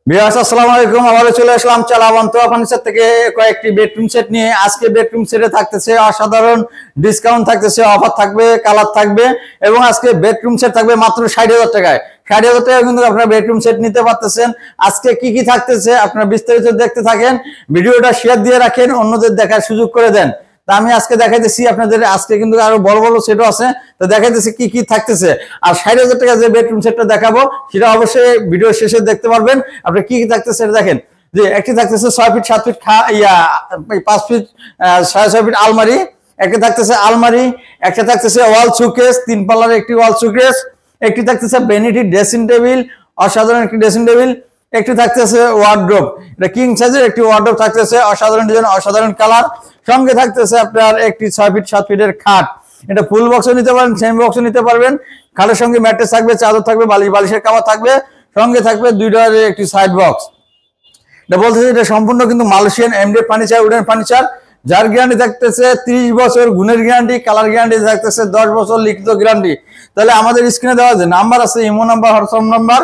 Viewers আসসালামু আলাইকুম। আবারো চলে আসলাম চালাবন্ত ফার্নিচার থেকে কয়েকটি বেডরুম সেট নিয়ে। আজকে বেডরুম সেটে থাকতেছে অসাধারণ ডিসকাউন্ট থাকতেছে, অফার থাকবে, কালার থাকবে এবং আজকে বেডরুম সেট থাকবে মাত্র ৬০,০০০ টাকায়। ৬০,০০০ টাকায় কিন্তু আপনারা বেডরুম সেট নিতে পারতেছেন। আজকে কি কি থাকতেছে আপনারা বিস্তারিত দেখতে থাকেন, ভিডিওটা শেয়ার দিয়ে রাখেন, অন্যদের দেখার সুযোগ করে দেন। তা আমি আজকে দেখাইতেছি আপনাদের, আজকে কিন্তু আরো বড় বড় সেটও আছে, তো দেখাইতেছি কি কি থাকতেছে। আর ৬০,০০০ টাকা যে বেডরুম সেটটা দেখাবো সেটা অবশ্যই ভিডিও শেষে দেখতে পারবেন। আপনি কি কি থাকতেছে সেটা দেখেন। যে একটি থাকতেছে ৬ ফিট ৭ ফিট ৫ ফিট ৬.৫ ফিট আলমারি, একটা থাকতেছে আলমারি, একটা থাকতেছে ওয়াল শোকেস, ৩ পাল্লার একটি ওয়াল শোকেস, একটি থাকতেছে ভ্যানিটি ড্রেসিং টেবিল, অসাধারণ একটি ড্রেসিং টেবিল, একটি থাকতেছে ওয়ার্ডরোব, এটা কিং সাইজের একটি ওয়ার্ডরোব থাকতেছে, অসাধারণ ডিজাইন, অসাধারণ কালার। সঙ্গে থাকতেছে আপনার একটি ৬ ফিট ৭ ফিটের খাট, এটা ফুল বক্সও নিতে পারেন, সেমি বক্সও নিতে পারবেন। খাটের সঙ্গে ম্যাট্রেস থাকবে, চাদর থাকবে, বালিশের কাভার থাকবে, সঙ্গে থাকবে ২ ডয়ারের একটি সাইড বক্স। এটা বলতেছে এটা সম্পূর্ণ কিন্তু Malaysian MDF furniture, wooden furniture, যার গ্যারান্টি থাকতেছে 30 বছর গুণের গ্যারান্টি, কালার গ্যারান্টি থাকতেছে 10 বছর লিখিত গ্যারান্টি। তাহলে আমাদের স্ক্রিনে দেওয়া যে নাম্বার আছে, ইমো নাম্বার, হোয়াটসঅ্যাপ নাম্বার,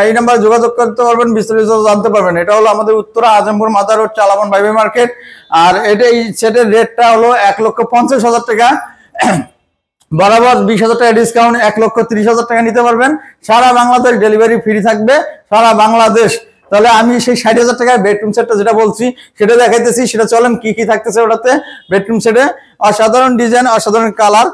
এই নাম্বারে যোগাযোগ করতে পারবেন, বিস্তারিত জানতে পারবেন। এটা হলো আমাদের উত্তরা আজমপুর মাজার রোড, চালাবন বাইবে মার্কেট। আর এটা এই সেটের রেটটা হলো ১,৫০,০০০ টাকা, বরাবর ২০,০০০ টাকা ডিসকাউন্ট, ১,৩০,০০০ টাকা নিতে পারবেন। সারা বাংলাদেশ ডেলিভারি ফ্রি থাকবে, সারা বাংলাদেশ। তাহলে আমি সেই ৬০,০০০ টাকায় বেডরুম সেটটা যেটা বলছি সেটা দেখাইতেছি, সেটা চলেন কি কি থাকতেছে ওটাতে। বেডরুম সেটে অসাধারণ ডিজাইন, অসাধারণ কালার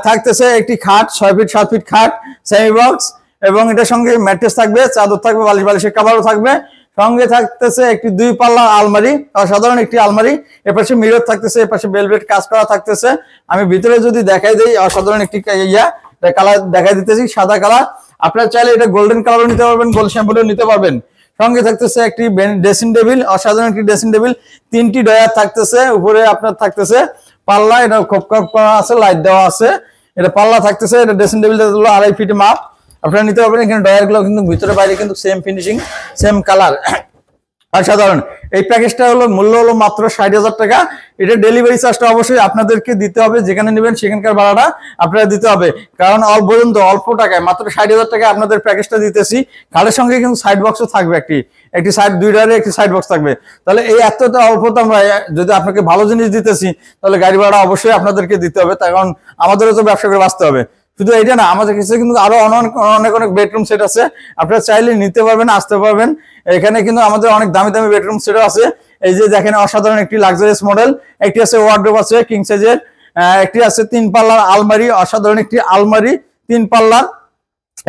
থাকতেছে। একটি খাট ৬ ফিট ৭ ফিট খাট, সেমি বক্স, এবং এটার সঙ্গে ম্যাট্রেস থাকবে, চাদর থাকবে, বালিশের কাভারও থাকবে। সঙ্গে থাকতেছে একটি ২ পাল্লা আলমারি, অসাধারণ একটি আলমারি। এপাশে মিরর থাকতেছে, এপাশে ভেলভেট কাজ করা থাকতেছে। আমি ভিতরে যদি দেখাই দিই, অসাধারণ একটি কালার দেখাই দিতেছি, সাদা কালার। আপনারা চাইলে এটা গোল্ডেন কালারও নিতে পারবেন, গোল্ড শ্যাম্পুও নিতে পারবেন। সঙ্গে থাকতেছে একটি ড্রেসিং টেবিল, অসাধারণ একটি ড্রেসিং টেবিল, ৩টি ডয়ার থাকতেছে। উপরে আপনার থাকতেছে পাল্লা, এটা খোপ করা আছে, লাইট দেওয়া আছে, এটা পাল্লা থাকতেছে। এটা ড্রেসিং টেবিলটা হলো ২.৫ ফিট মাপ, আপনারা নিতে পারবেন। এখানে ডয়ার গুলো কিন্তু ভিতরে বাইরে কিন্তু সেম ফিনিশিং, সেম কালার, অসাধারণ। এই প্যাকেজটা হলো মূল্য হলো মাত্র ৬০,০০০ টাকা। এটা ডেলিভারি চার্জটা অবশ্যই আপনাদেরকে দিতে হবে, যেখানে নেবেন সেখানকার ভাড়াটা আপনারা দিতে হবে, কারণ অল্প টাকায় মাত্র ৬০,০০০ টাকা আপনাদের প্যাকেজটা দিতেছি। খাটের সঙ্গে কিন্তু সাইড বক্সও থাকবে, একটি সাইড ২ ডয়ারে একটি সাইড বক্স থাকবে। তাহলে এই এতটা অল্প দামে যদি আপনাকে ভালো জিনিস দিতেছি, তাহলে গাড়ি ভাড়া অবশ্যই আপনাদেরকে দিতে হবে, কারণ আমাদেরও তো ব্যবসা করে বাঁচতে হবে। শুধু এইটা না, আমাদের কাছে কিন্তু আরো অনেক বেডরুম সেট আছে, আপনারা চাইলে নিতে পারবেন, আসতে পারবেন। এখানে কিন্তু আমাদের অনেক দামি দামি বেডরুম সেটও আছে। এই যে দেখেন, অসাধারণ একটি লাক্সারিয়াস মডেল, একটি আছে ওয়ার্ডরোব আছে কিং সাইজের, একটি আছে ৩ পাল্লার আলমারি, অসাধারণ একটি আলমারি ৩ পাল্লার,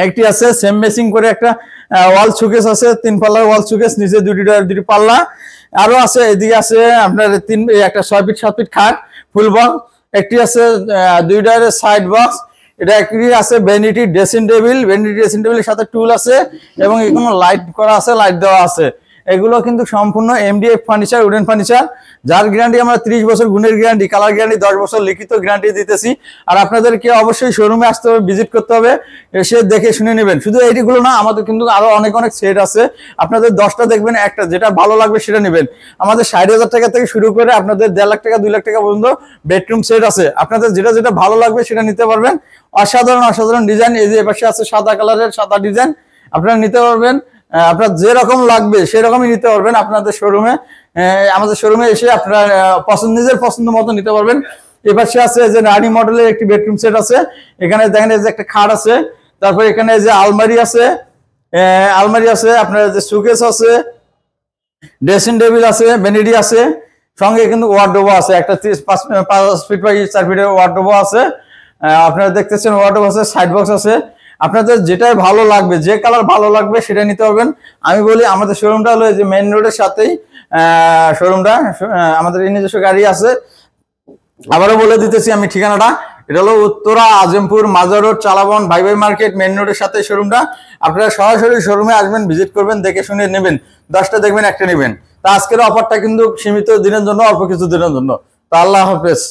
একটি আছে সেম মেসিং করে একটা ওয়াল শোকেস আছে, ৩ পাল্লার ওয়াল শোকেস, নিচে ২টি পাল্লা। আরো আছে, এদিকে আছে আপনার একটা ৬ ফিট ৭ ফিট খাট ফুল বক্স, একটি আছে ২ ডয়ারের সাইড বক্স। এটা একটি আছে vanity dressing table, vanity dressing টেবিলের সাথে টুল আছে এবং এখানে লাইট করা আছে, লাইট দেওয়া আছে। এগুলো কিন্তু সম্পূর্ণ এমডিএফ ফার্নিচার, উডেন ফার্নিচার, যার গ্যারান্টি আমরা 30 বছর গুণের গ্যারান্টি, কালার গ্যারান্টি 10 বছর লিখিত গ্যারান্টি দিতেছি। আর আপনাদেরকে অবশ্যই শোরুমে আসতে হবে, ভিজিট করতে হবে, এসে দেখে শুনে নেবেন। শুধু এইগুলো না, আমাদের কিন্তু আরো অনেক সেট আছে। আপনাদের 10টা দেখবেন, একটা যেটা ভালো লাগবে সেটা নেবেন। আমাদের ৬০,০০০ টাকা থেকে শুরু করে আপনাদের ১.৫ লাখ টাকা ২ লাখ টাকা পর্যন্ত বেডরুম সেট আছে। আপনাদের যেটা ভালো লাগবে সেটা নিতে পারবেন। অসাধারণ ডিজাইন। এই যে এপাশে আছে সাদা কালারের, সাদা ডিজাইন, আপনারা নিতে পারবেন। আপনার যেরকম লাগবে সেরকমই নিতে পারবেন আপনাদের শোরুমে। আমাদের শোরুমে এসে আপনারা নিজের পছন্দ মতো নিতে পারবেন। এপাশে আছে যে রানি মডেলের একটি বেডরুম সেট আছে। এখানে দেখেন যে একটা খাট আছে, তারপর এখানে যে আলমারি আছে, আপনার যে শোকেস আছে, ড্রেসিং টেবিল আছে, ভ্যানিটি আছে, সঙ্গে কিন্তু ওয়ার্ডরোব আছে, একটা ৫ ফিট বাই ৪ ফিটের ওয়ার্ডরোব আছে। আপনারা দেখতেছেন ওয়ার্ডরোব আছে, সাইড বক্স আছে। আপনাদের যেটাই ভালো লাগবে, যে কালার ভালো লাগবে সেটা নিতে পারবেন। আমি বলি আমাদের শোরুমটা হলো যে মেইন রোডের সাথেই শোরুমটা, আমাদের নিজস্ব গাড়ি আছে। আবারও বলে দিতেছি আমি ঠিকানাটা, এটা হলো উত্তরা আজমপুর মাজার রোড, চালাবন বাইবে মার্কেট, মেইন রোডের সাথে শোরুমটা। আপনারা সরাসরি শোরুমে আসবেন, ভিজিট করবেন, দেখে শুনে নেবেন। 10টা দেখবেন, একটা নেবেন। তা আজকের অফারটা কিন্তু সীমিত দিনের জন্য, অল্প কিছু দিনের জন্য। তা আল্লাহ হাফেজ।